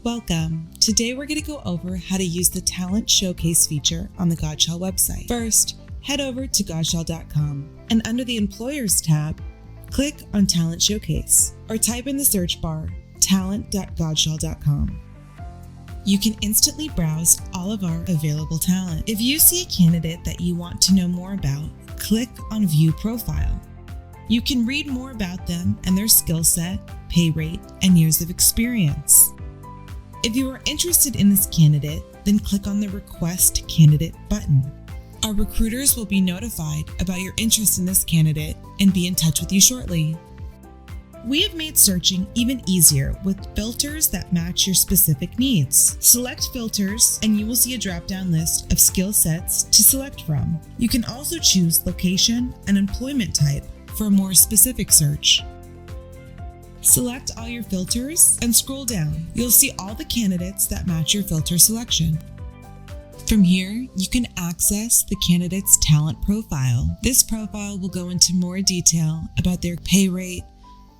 Welcome. Today we're going to go over how to use the Talent Showcase feature on the Godshall website. First, head over to Godshall.com and under the Employers tab, click on Talent Showcase or type in the search bar talent.godshall.com. You can instantly browse all of our available talent. If you see a candidate that you want to know more about, click on View Profile. You can read more about them and their skill set, pay rate, and years of experience. If you are interested in this candidate, then click on the Request Candidate button. Our recruiters will be notified about your interest in this candidate and be in touch with you shortly. We have made searching even easier with filters that match your specific needs. Select filters and you will see a drop-down list of skill sets to select from. You can also choose location and employment type for a more specific search. Select all your filters and scroll down. You'll see all the candidates that match your filter selection. From here, you can access the candidate's talent profile. This profile will go into more detail about their pay rate,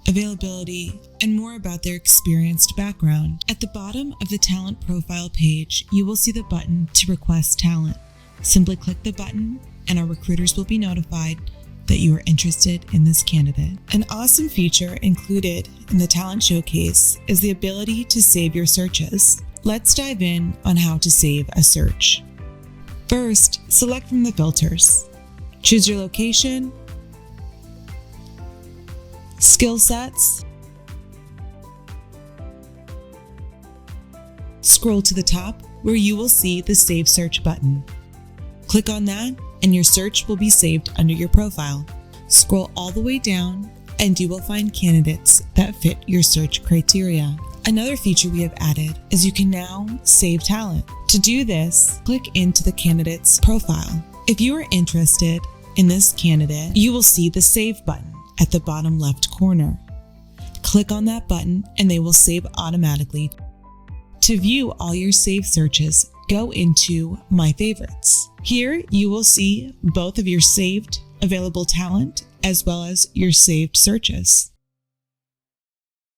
availability, and more about their experienced background. At the bottom of the talent profile page, you will see the button to request talent. Simply click the button and our recruiters will be notified that you are interested in this candidate. An awesome feature included in the Talent Showcase is the ability to save your searches. Let's dive in on how to save a search. First, select from the filters. Choose your location, skill sets, scroll to the top where you will see the Save Search button. Click on that and your search will be saved under your profile. Scroll all the way down and you will find candidates that fit your search criteria. Another feature we have added is you can now save talent. To do this, click into the candidate's profile. If you are interested in this candidate, you will see the Save button at the bottom left corner. Click on that button and they will save automatically. To view all your saved searches, go into My Favorites. Here you will see both of your saved available talent as well as your saved searches.